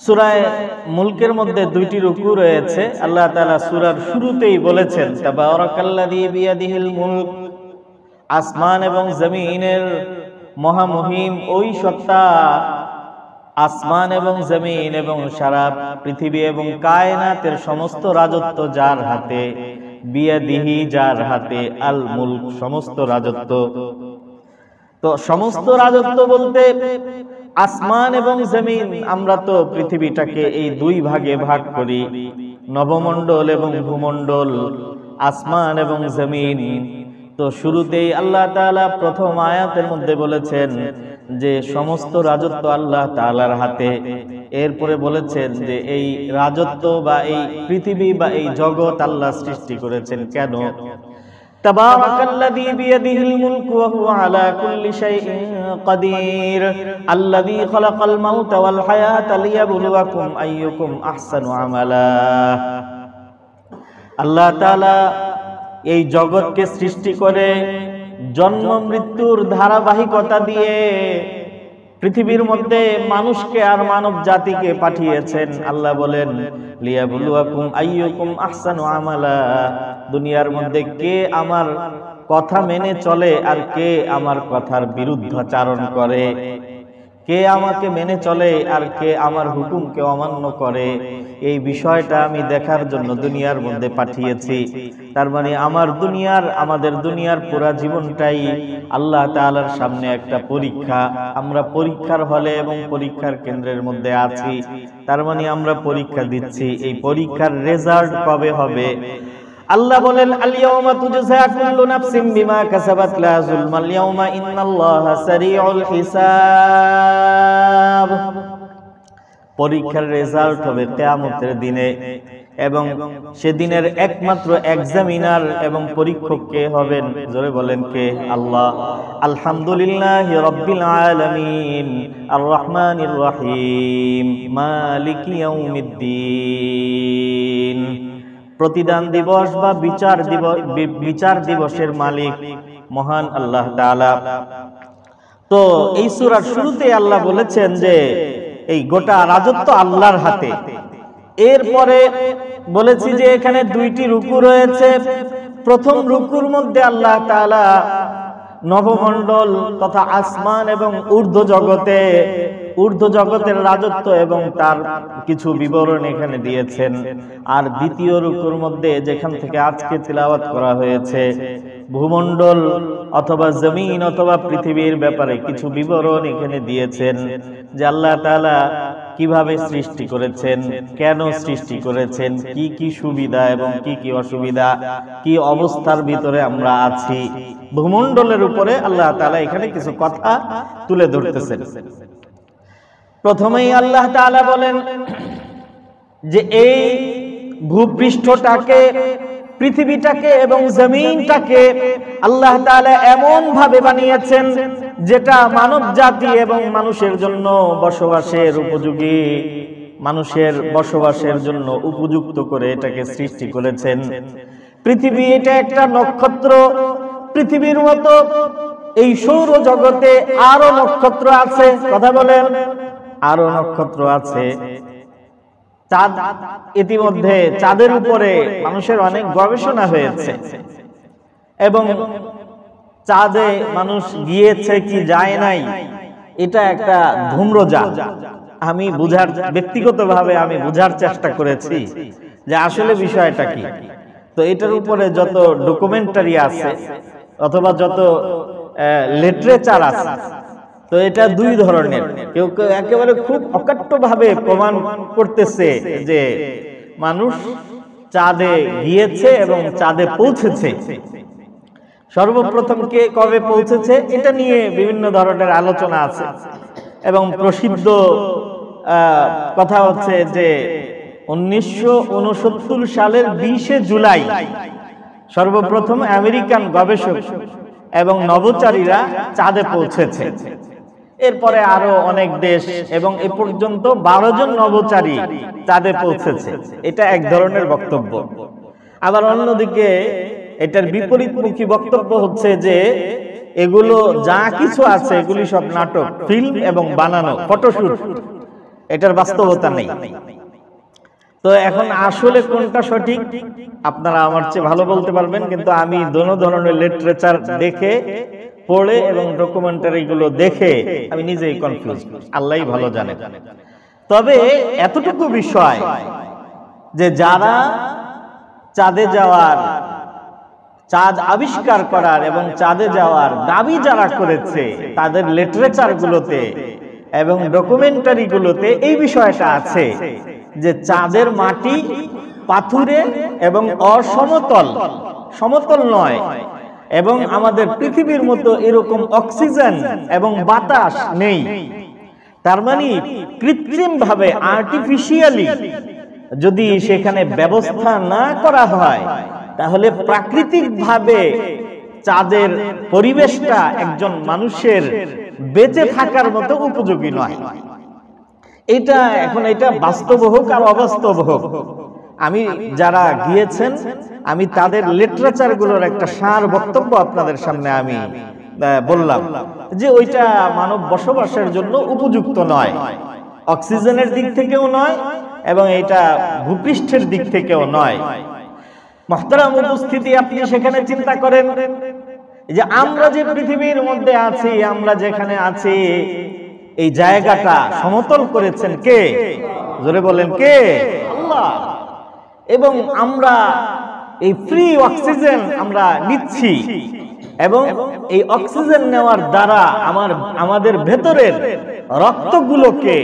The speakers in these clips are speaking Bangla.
সূরা মুলকের মধ্যে দুইটি রুকু রয়েছে। আল্লাহ তাআলা সূরার শুরুতেই বলেছেন তাবারাকাল্লাযী বিয়াদিহিল মুলক, আসমান এবং জমিনের মহামহিম ওই সত্তা, আসমান এবং জমিন এবং সারা পৃথিবী এবং কায়নাতের সমস্ত রাজত্ব যার হাতে, বিয়াদিহি যার হাতে, আল মুলক সমস্ত রাজত্ব। তো সমস্ত রাজত্ব বলতে আসমান এবং জমিন, আমরা তো পৃথিবীটাকে এই দুই ভাগে ভাগ করি, নবমণ্ডল এবং ভূমণ্ডল, আসমান এবং জমিন। তো শুরুতেই আল্লাহ তাআলা প্রথম আয়াতের মধ্যে বলেছেন যে সমস্ত রাজত্ব আল্লাহ তাআলার হাতে। এরপরে বলেছেন যে এই রাজত্ব বা এই পৃথিবী বা এই জগৎ আল্লাহ সৃষ্টি করেছেন কেন? তাবারাকাল্লাযী বিয়াদিহিল মুলকু ওয়া হুয়া আলা কুল্লি শাইইন কাদির আল্লাযী খালাকাল মাউতা ওয়াল হায়াতা লিয়াবলুয়াকুম আইয়ুকুম আহসানু আমালা। আল্লাহ তাআলা এই জগৎকে সৃষ্টি করে জন্ম মৃত্যুর ধারাবাহিকতা দিয়ে পৃথিবীর মধ্যে মানুষকে আর মানব জাতিকে পাঠিয়েছেন। আল্লাহ বলেন লিয়াবলুয়াকুম আইয়ুকুম আহসানু আমালা, দুনিয়ার মধ্যে কে আমার কথা মেনে চলে আর কে আমার কথার বিরুদ্ধাচারণ করে, কে আমাকে মেনে চলে আর কে আমার হুকুমকে অমান্য করে, এই বিষয়টা আমি দেখার জন্য দুনিয়ার মধ্যে পাঠিয়েছি। তার মানে আমাদের দুনিয়ার পুরা জীবনটাই আল্লাহ তাআলার সামনে একটা পরীক্ষা। আমরা পরীক্ষার হলে এবং পরীক্ষার কেন্দ্রের মধ্যে আছি। তার মানে আমরা পরীক্ষা দিচ্ছি। এই পরীক্ষার রেজাল্ট কবে হবে? আল্লাহ বলেন আল-ইয়াওমা তুজজা কুল্লু নাফসিন বিমা কাসাবাত লা যুলমাল ইয়াওমা ইন্নাল্লাহা সারিউল হিসাব। পরীক্ষার রেজাল্ট হবে কিয়ামতের দিনে, এবং সেদিনের একমাত্র এক্সামিনার এবং পরীক্ষক কে হবেন? জোরে বলেন কে? আল্লাহ। আলহামদুলিল্লাহি রাব্বিল আলামিন আর রহমানির রহিম মালিকি ইয়াউমিদ্দিন। প্রতিদান দিবস বা বিচার দিবসের মালিক মহান আল্লাহ তাআলা। তো এই সূরার শুরুতে আল্লাহ বলেছেন যে এই গোটা রাজত্ব আল্লাহর হাতে। এরপরে বলেছি যে এখানে দুইটি রুকু রয়েছে। প্রথম রুকুর মধ্যে আল্লাহ তাআলা নবমণ্ডল তথা আসমান এবং ঊর্ধ্ব জগতের রাজত্ব এবং তার কিছু বিবরণ এখানে দিয়েছেন। আর দ্বিতীয় রুকুর মধ্যে যেখান থেকে আজকে তিলাওয়াত করা হয়েছে, ভূমণ্ডল অথবা জমিন অথবা পৃথিবীর ব্যাপারে কিছু বিবরণ এখানে দিয়েছেন, যে আল্লাহ তাআলা কিভাবে সৃষ্টি করেছেন, কেন সৃষ্টি করেছেন, কি কি সুবিধা এবং কি কি অসুবিধা, কি অবস্থার ভিতরে আমরা আছি। ভূমণ্ডলের উপরে আল্লাহ তাআলা এখানে কিছু কথা তুলে ধরতেছেন। প্রথমেই আল্লাহ তাআলা বলেন যে এই ভূপৃষ্ঠটাকে, পৃথিবীটাকে এবং জমিনটাকে আল্লাহ তাআলা এমন ভাবে বানিয়েছেন যেটা মানব জাতি এবং মানুষের জন্য বসবাসের উপযোগী, মানুষের বসবাসের জন্য উপযুক্ত করে এটাকে সৃষ্টি করেছেন। পৃথিবী এটা একটা নক্ষত্র। পৃথিবীর মতো এই সৌর জগতে আরো নক্ষত্র আছে। কথা বলেন, আরো নক্ষত্র আছে। চাঁদ, ইতিমধ্যে চাঁদের উপরে মানুষের অনেক গবেষণা হয়েছে এবং চাঁদে মানুষ গিয়েছে কি যায় নাই, এটা একটা ধূম্রজাল। আমি ব্যক্তিগতভাবে আমি বুঝার চেষ্টা করেছি যে আসলে বিষয়টা কি। তো এটার উপরে যত ডকুমেন্টারি আছে অথবা যত লিটারেচার আছে, তো এটা দুই ধরনের। কেউ কেউ একেবারে খুব অকাট্য ভাবে প্রমাণ করতেছে যে মানুষ চাঁদে গিয়েছে এবং চাঁদে পৌঁছেছে। সর্বপ্রথম কে কবে পৌঁছেছে এটা নিয়ে বিভিন্ন ধরনের আলোচনা আছে, এবং প্রসিদ্ধ কথা হচ্ছে যে 1969 সালের 20 জুলাই সর্বপ্রথম আমেরিকান গবেষক এবং নভোচারীরা চাঁদে পৌঁছেছে। এরপরে আরো অনেক দেশ এবং এ পর্যন্ত 12 জন নভোচারী চাঁদে পৌঁছেছে। এটা এক ধরনের বক্তব্য। আবার অন্যদিকে এটার বিপরীতমুখী বক্তব্য হচ্ছে যে এগুলো যা কিছু আছে এগুলি সব নাটক, ফিল্ম এবং বানানো ফটোশুট। এটার বাস্তবতা নেই। তো এখন আসলে কোনটা সঠিক আপনারা আমার চেয়ে ভালো বলতে পারবেন, কিন্তু আমি দোনো ধরনের লিটারেচার দেখে পড়ে এবং ডকুমেন্টারি গুলো দেখে আমি নিজেই কনফিউজ, আল্লাহই ভালো জানে। তবে এতটুকু বিষয় যে যারা চাঁদে যাওয়ার, চাঁদ আবিষ্কার করার এবং চাঁদে যাওয়ার দাবি যারা করেছে তাদের লিটারেচার গুলোতে এবং ডকুমেন্টারি গুলোতে এই বিষয়টা আছে যে চাঁদের মাটি পাথুরে এবং অসমতল, সমতল নয়, এবং আমাদের পৃথিবীর মতো এরকম অক্সিজেন এবং বাতাস নেই। তার মানে কৃত্রিম ভাবে আর্টিফিশিয়ালি যদি সেখানে ব্যবস্থা না করা হয় তাহলে প্রাকৃতিক ভাবে চাঁদের পরিবেশটা একজন মানুষের বেঁচে থাকার মতো উপযোগী নয়। এটা এখন এটা বাস্তব হোক আর অবাস্তব হোক, আমি যারা গিয়েছেন আমি তাদের লিটারেচার গুলোর একটা সার বক্তব্য আপনাদের সামনে আমি বললাম যে ওইটা মানব বসবাসের জন্য উপযুক্ত নয়, অক্সিজেনের দিক থেকেও নয় এবং এটা ভূপৃষ্ঠের দিক থেকেও নয়। মুহতারাম উপস্থিতি, আপনি সেখানে চিন্তা করেন যে আমরা যে পৃথিবীর মধ্যে আছি, আমরা যেখানে আছি এই জায়গাটা সমতল করেছেন কে? জোরে বলেন কে? আল্লাহ। এবং আমরা এই ফ্রি অক্সিজেন আমরা নিচ্ছি এবং এই অক্সিজেন নেওয়ার দ্বারা আমাদের ভেতরের রক্তগুলোকে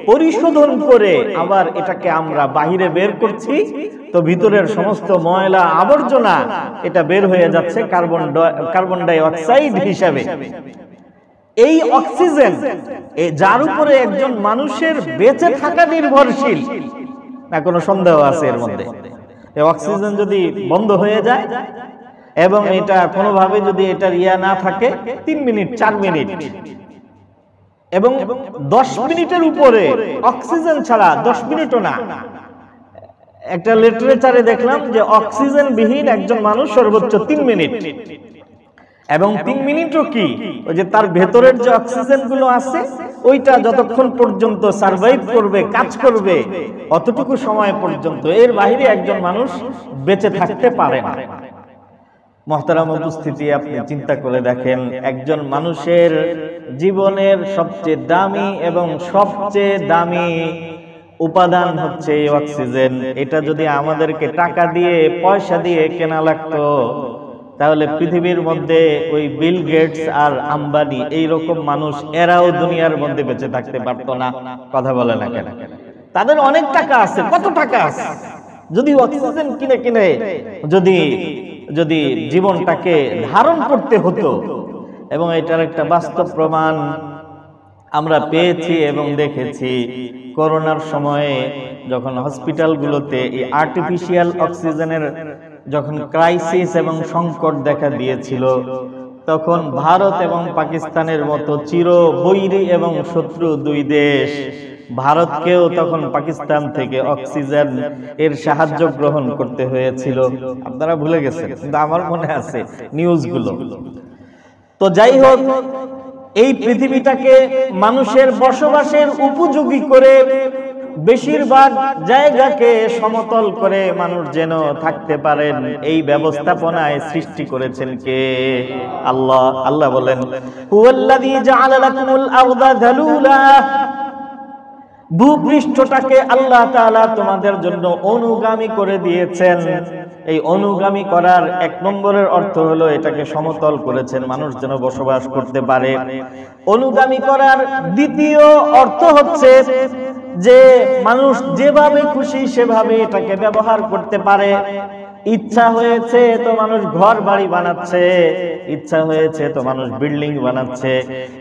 পরিশোধন করে আবার এটাকে আমরা বাহিরে বের করছি। তো ভিতরের সমস্ত ময়লা আবর্জনা এটা বের হয়ে যাচ্ছে কার্বন ডাই অক্সাইড হিসাবে। এই অক্সিজেন যার উপরে একজন মানুষের বেঁচে থাকা নির্ভরশীল, না কোনো সন্দেহ আছে এর মধ্যে? এই অক্সিজেন যদি বন্ধ হয়ে যায় এবং এটা কোনোভাবে যদি এটার ইয়া না থাকে 3 মিনিট 4 মিনিট এবং 10 মিনিটের উপরে অক্সিজেন ছাড়া 10 মিনিটও না, একটা লিটারেচারে দেখলাম যে অক্সিজেন বিহীন একজন মানুষ সর্বোচ্চ 3 মিনিট, এবং 3 মিনিটও কি ওই যে তার ভেতরের যে অক্সিজেন গুলো আছে ওইটা যতক্ষণ পর্যন্ত সার্ভাইভ করবে, কাজ করবে, অতটুকু সময় পর্যন্ত, এর বাইরে একজন মানুষ বেঁচে থাকতে পারে না। মুহতারাম উপস্থিতি, আপনি চিন্তা করে দেখেন একজন মানুষের জীবনের সবচেয়ে দামি এবং সবচেয়ে দামি উপাদান হচ্ছে অক্সিজেন। এটা যদি আমাদেরকে টাকা দিয়ে পয়সা দিয়ে কেনা লাগতো তাহলে পৃথিবীর মধ্যে ওই বিল গেটস আর আম্বানি এইরকম মানুষ এরাও দুনিয়ার মধ্যে বেঁচে থাকতে পারতো না। কথা বলে না কেন? তাদের অনেক টাকা আছে, কত টাকা আছে, যদি অক্সিজেন কিনে কিনে যদি জীবনটাকে ধারণ করতে হতো। এবং এটার একটা বাস্তব প্রমাণ আমরা পেয়েছি এবং দেখেছি করোনার সময়ে যখন হসপিটালগুলোতে এই আর্টিফিশিয়াল অক্সিজেনের যখন ক্রাইসিস এবং সংকট দেখা দিয়েছিল, তখন ভারত এবং পাকিস্তানের মতো চির বৈরী এবং শত্রু দুই দেশ ভারতকেও তখন পাকিস্তান থেকে অক্সিজেন এর সাহায্য গ্রহণ করতে হয়েছিল। আপনারা ভুলে গেছেন, কিন্তু আমার মনে আছে নিউজগুলো। তো যাই হোক, এই পৃথিবীটাকে মানুষের বসবাসের উপযোগী করে বেশিরভাগ জায়গাকে সমতল করে মানুষ যেন থাকতে পারেন এই ব্যবস্থাপনায় সৃষ্টি করেছেন কে? আল্লাহ। আল্লাহ বলেন, হুয়াল্লাযী জাআলা লাকুমুল আরদা যালুলা, ভূপৃষ্ঠটাকে আল্লাহ তাআলা তোমাদের জন্য অনুগামী করে দিয়েছেন। এই অনুগামী করার 1 নম্বরের অর্থ হলো এটাকে সমতল করেছেন, মানুষ যেন বসবাস করতে পারে। অনুগামী করার দ্বিতীয় অর্থ হচ্ছে যে মানুষ যেভাবে খুশি সেভাবে এটাকে ব্যবহার করতে পারে। ইচ্ছা হয়েছে তো মানুষ ঘর বাড়ি বানাচ্ছে, ইচ্ছা হয়েছে তো মানুষ বিল্ডিং বানাচ্ছে,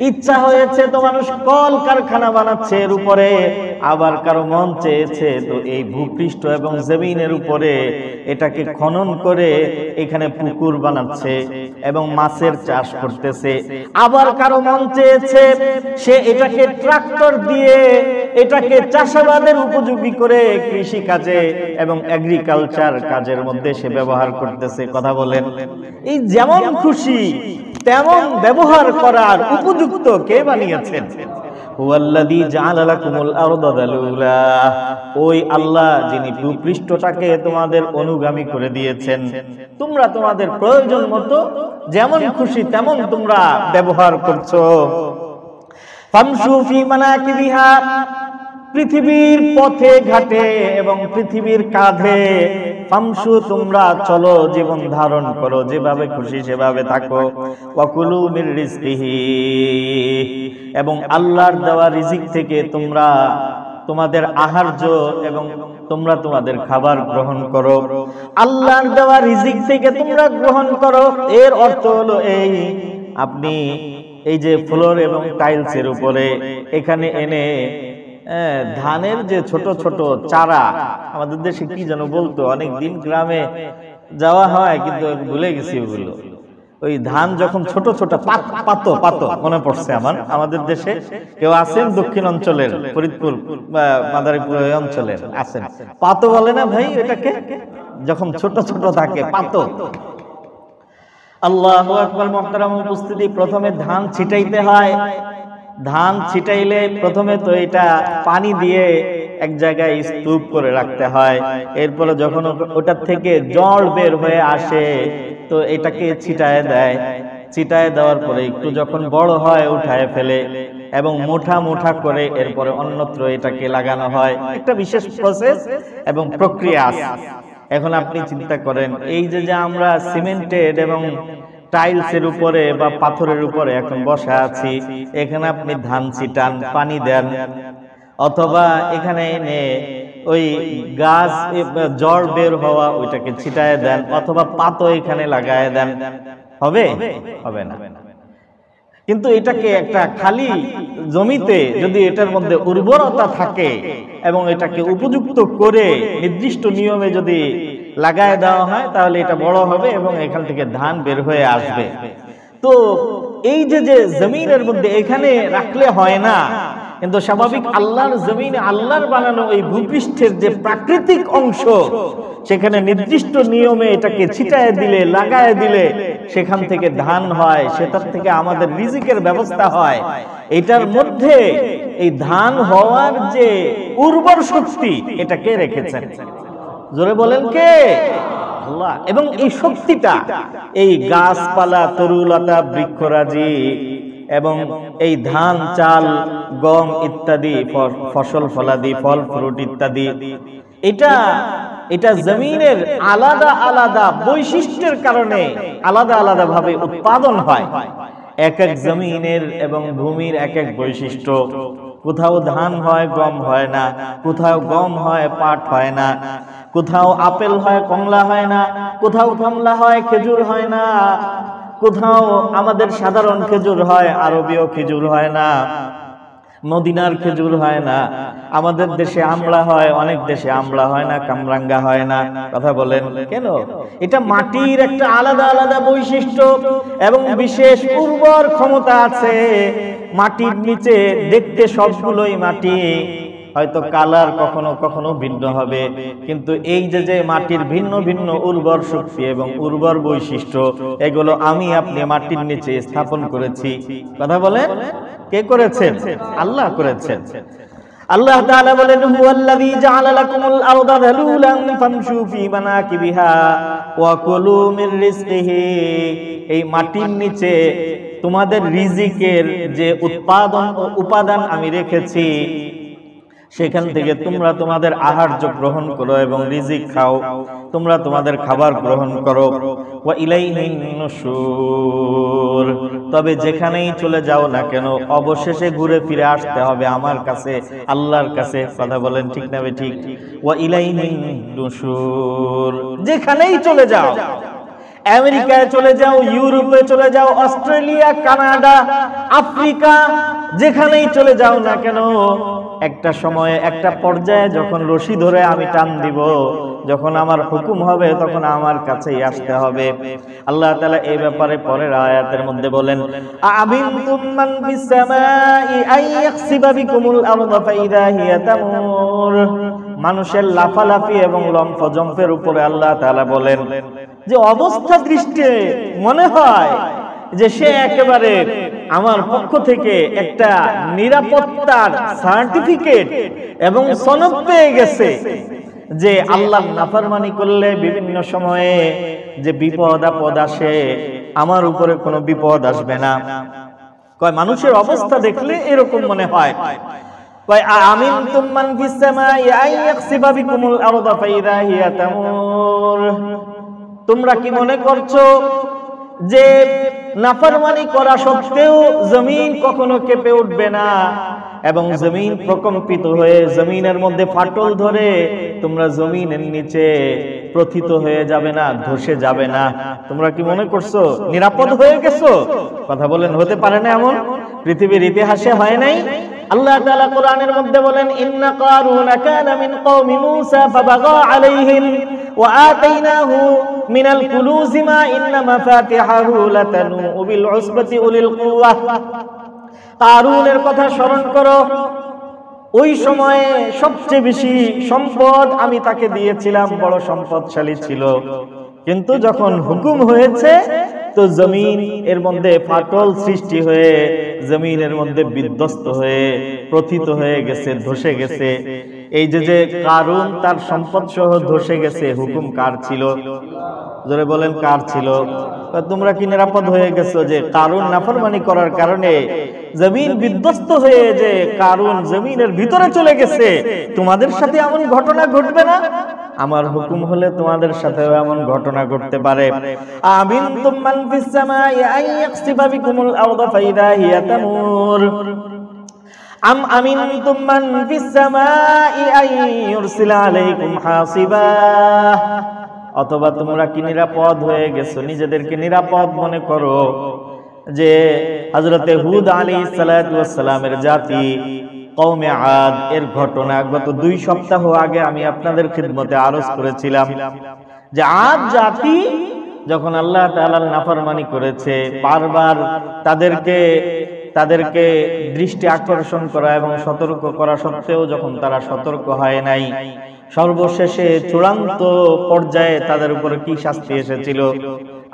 ইচ্ছা হয়েছে তো মানুষ কল কারখানা বানাচ্ছে এর উপরে, আবার কারো মন চেয়েছে তো এই ভূপৃষ্ঠ এবং জমিনের উপরে এটাকে খনন করে এখানে পুকুর বানাচ্ছে এবং মাছের চাষ করতেছে। আবার কারো মন চেয়েছে সে এটাকে ট্রাক্টর দিয়ে এটাকে চাষাবাদের উপযোগী করে কৃষি কাজে এবং এগ্রিকালচার কাজের মধ্যে সে ব্যবহার করতেছে। কথা বলেন, এই যেমন খুশি তেমন ব্যবহার করার উপযুক্ত কে বানিয়েছেন? হুয়াল্লাযী জাআলা লাকুমুল আরদা যালুলা, ওই আল্লাহ যিনি ভূপৃষ্ঠটাকে তোমাদের অনুগামী করে দিয়েছেন, তোমরা তোমাদের প্রয়োজন মতো যেমন খুশি তেমন তোমরা ব্যবহার করছো। ফামশু ফি মানাকিবিহা, পৃথিবীর পথে ঘাটে এবং পৃথিবীর কাঁধে, ফামশু তোমরা চলো, জীবন ধারণ করো, যেভাবে খুশি সেভাবে থাকো। ওয়াকুলু মির রিজকিহি, এবং আল্লাহর দেওয়া রিজিক থেকে তোমরা তোমাদের আহার্য এবং তোমরা তোমাদের খাবার গ্রহণ করো। আল্লাহর দেওয়া রিজিক থেকে তোমরা গ্রহণ করো, এর অর্থ হলো এই, আপনি এই যে ফ্লোর এবং টাইলসের উপরে এখানে এনে ধানের যে ছোট ছোট চারা, আমাদের দেশে কি যেন বলতো, অনেক দিন গ্রামে যাওয়া হয় কিন্তু ভুলে গেছি ওগুলো। ওই ধান যখন ছোট ছোট পাতো পাতো মনে পড়ছে আমার, আমাদের দেশে কেউ আছেন দক্ষিণ অঞ্চলের, ফরিদপুর মাদারীপুর অঞ্চলের আছেন, পাতো বলে না ভাই এটাকে, যখন ছোট ছোট থাকে পাতো। আল্লাহু আকবার। মুহতারাম উপস্থিতি, প্রথমে ধান ছিটাইতে হয়। ধান ছিটাইলে প্রথমে তো এটা পানি দিয়ে এক জায়গায় স্তূপ করে রাখতে হয়, এরপরে যখন ওটার থেকে জল বের হয়ে আসে তো এটাকে ছিটায় দেয়। ছিটায় দেওয়ার পরে একটু যখন বড় হয় উঠায় ফেলে এবং মোটা মোটা করে এরপরে অন্যত্র এটাকে লাগানো হয়। একটা বিশেষ প্রসেস এবং প্রক্রিয়া আছে। এখন আপনি চিন্তা করেন, এই যে আমরা সিমেন্টেড এবং টাইলসের উপরে বা পাথরের উপরে এখন বসা আছি, এখানে আপনি ধান ছিটান, পানি দেন, অথবা এখানে এনে ওই গাছ জল বের হওয়া ওইটাকে ছিটায় দেন, অথবা পাতো এখানে লাগায় দেন, হবে? হবে না। কিন্তু এটাকে একটা খালি জমিতে যদি এটার মধ্যে উর্বরতা থাকে এবং এটাকে উপযুক্ত করে নির্দিষ্ট নিয়মে যদি লাগায় দেওয়া হয় তাহলে এটা বড় হবে এবং এখান থেকে ধান বের হয়ে আসবে। তো এই যে জমিনের মধ্যে এখানে রাখলে হয় না, কিন্তু স্বাভাবিক আল্লাহর জমিনে আল্লাহর বানানো এই ভূপৃষ্ঠের যে প্রাকৃতিক অংশ, সেখানে নির্দিষ্ট নিয়মে এটাকে ছিটায় দিলে, লাগায় দিলে সেখান থেকে ধান হয়, সেটার থেকে আমাদের রিজিকের ব্যবস্থা হয়। এটার মধ্যে এই ধান হওয়ার যে উর্বর শক্তি, এটা কে রেখেছেন? জোরে বলেন কে? আল্লাহ। এবং এই শক্তিটা এই গাছপালা, তরুলতা, বৃক্ষরাজি এবং এই ধান, চাল, গম ইত্যাদি ফসল ফলাদি, ফল ফ্রুট ইত্যাদি, এটা জমিনের আলাদা আলাদা বৈশিষ্ট্যের কারণে আলাদা আলাদা ভাবে উৎপাদন হয়। এক এক জমিনের এবং ভূমির এক এক বৈশিষ্ট্য। কোথাও ধান হয়, গম হয় না, কোথাও গম হয়, পাট হয় না, কোথাও আপেল হয়, কমলা হয় না, কোথাও কমলা হয়, খেজুর হয় না, কোথাও আমাদের সাধারণ খেজুর হয়, আরবীয় খেজুর হয় না, মদিনার খেজুর হয় না, আমাদের দেশে আমলা হয়, অনেক দেশে আমলা হয় না, কামরাঙ্গা হয় না। কথা বলেন কেন? এটা মাটির একটা আলাদা আলাদা বৈশিষ্ট্য এবং বিশেষ উর্বর ক্ষমতা আছে। মাটির নিচে দেখতে সবগুলোই মাটি, হয়তো কালার কখনো কখনো ভিন্ন হবে, কিন্তু এই যে মাটির ভিন্ন ভিন্ন উর্বর শক্তি এবং উর্বর বৈশিষ্ট্য, এগুলো আমি আপনি মাটির নিচে স্থাপন করেছি। কথা বলেন কে করেছেন? আল্লাহ করেছেন। আল্লাহ তাআলা বলেন, হুয়াল্লাযী জাআলা লাকুমুল আরদা যালুলান ফামশু ফি মানাকিবিহা ওয়া কুলু মির রিজকিহি। এই মাটির নিচে তোমাদের রিজিকের যে উপাদান আমি রেখেছি, সেখান থেকে তোমরা তোমাদের আহার্য গ্রহণ করো এবং রিজিক খাও, তোমরা তোমাদের খাবার গ্রহণ করো। ওয়া ইলাইহিন নুশুর, তবে যেখানেই চলে যাও না কেন অবশেষে ঘুরে ফিরে আসতে হবে আমার কাছে, আল্লাহর কাছে। কথা বলেন ঠিক না ঠিক? ওয়া ইলাইহিন নুশুর, যেখানেই চলে যাও, আমেরিকায় চলে যাও, ইউরোপে চলে যাও, অস্ট্রেলিয়া, কানাডা, আফ্রিকা, যেখানেই চলে যাও না কেন, একটা সময়ে একটা পর্যায়ে যখন রশি ধরে আমি টান দিব, যখন আমার হুকুম হবে তখন আমার কাছেই আসতে হবে। আল্লাহ তাআলা এই ব্যাপারে পরের আয়াতের মধ্যে বলেন, আবিনতুম মান ফিস সামাই আইয়াখসিবা বিকুমুল আরদা ফাইদা হিয়া তামুর। মানুষের লাফালাফি এবং লম্ফজম্পের উপরে আল্লাহ তাআলা বলেন যে অবস্থা দৃষ্টে মনে হয় যে সে একেবারে আমার পক্ষ থেকে একটা নিরাপত্তার সার্টিফিকেট এবং সনদ পেয়ে গেছে যে আল্লাহর নাফরমানি করলে বিভিন্ন সময়ে যে বিপদ আপদ আসে আমার উপরে কোনো বিপদ আসবে না। কয় মানুষের অবস্থা দেখলে এরকম মনে হয়। কয় আমিনতুম মান ফিস সামাই আইয়াখসিবা বিকুমুল আরদা ফাইদা হিয়া তামুর, তোমরা কি মনে করছো যে নাফরমানি করা সত্ত্বেও জমিন কখনো কেঁপে উঠবে না এবং জমিন প্রকম্পিত হয়ে জমিনের মধ্যে ফাটল ধরে তোমরা জমিনের নিচে প্রথিত হয়ে যাবে না, ধসে যাবে না? তোমরা কি মনে করছো নিরাপদ হয়ে গেছো? কথা বলেন, হতে পারে না এমন? পৃথিবীর ইতিহাসে হয় নাই? আল্লাহ তাআলা কোরআনের মধ্যে বলেন, ইন্না কারুনা কানা মিন কওমি মূসা ফাবাগা আলাইহিম ওয়া আতাইনাহু মিনাল কুনুজি মা ইন্না মাফাতিহাহু লাতানু বিল উসবাতি উলিল কুওয়া। কারুনের কথা স্মরণ করো, ওই সময়ে সবচেয়ে বেশি সম্পদ আমি তাকে দিয়েছিলাম, বড় সম্পদশালী ছিল, কিন্তু যখন হুকুম হয়েছে তো জমিন এর মধ্যে ফাটল সৃষ্টি হয়ে জমিনের মধ্যে বিধ্বস্ত হয়ে প্রথিত হয়ে গেছে, ধসে গেছে। এই যে কারুন তার সম্পদ সহ ধসে গেছে, হুকুম কার ছিল? জোরে বলেন, কার ছিল? তোমরা কি নিরাপদ হয়ে গেছো যে কারুন নাফরমানি করার কারণে জমিন বিধ্বস্ত হয়ে যে কারুন জমিনের ভিতরে চলে গেছে, তোমাদের সাথে এমন ঘটনা ঘটবে না? আমার হুকুম হলে তোমাদের সাথেও এমন ঘটনা ঘটতে পারে। আমিনতুম মান ফিস সামাই আইয়াখসিবা বিকুমুল আরদা ফাইদা হিয়া তামুর আম আমিনতুম মান ফিস সামাই আইয়ুরসিলা আলাইকুম হাসিবা, অথবা তোমরা কি নিরাপদ হয়ে গেছো, নিজেদেরকে নিরাপদ মনে করো যে হযরতে হুদ আলাইহিস সালাতু ওয়াস সালামের জাতি কওমে আদ এর ঘটনা গত 2 সপ্তাহ আগে আমি আপনাদের খিদমতে আরজ করেছিলাম যে আদ জাতি যখন আল্লাহ তাআলার নাফরমানি করেছে, বারবার তাদেরকে দৃষ্টি আকর্ষণ করা এবং সতর্ক করা সত্ত্বেও যখন তারা সতর্ক হয় নাই, সর্বশেষে চূড়ান্ত পর্যায়ে তাদের উপরে কি শাস্তি এসেছিল?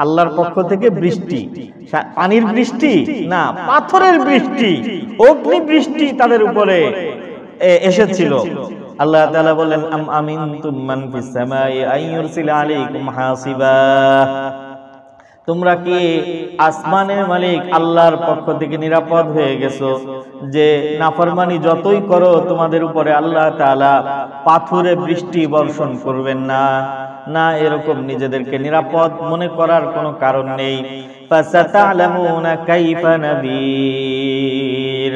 আল্লাহর পক্ষ থেকে বৃষ্টি, পানির বৃষ্টি না, পাথরের বৃষ্টি, অগ্নি বৃষ্টি তাদের উপরে এসেছিল। আল্লাহ তাআলা বলেন, আম আমিনতুম মান ফিস সামাই আইয়ুরসিলা আলাইকুম হাসিবা, তোমরা কি আসমানের মালিক আল্লাহর পক্ষ থেকে নিরাপদ হয়ে গেছো যে নাফরমানি যতই করো তোমাদের উপরে আল্লাহ তাআলা পাথরে বৃষ্টি বর্ষণ করবেন না? না, এরকম নিজেদেরকে নিরাপদ মনে করার কোনো কারণ নেই। ফাসাতা'লামুনা কাইফা নাযীর,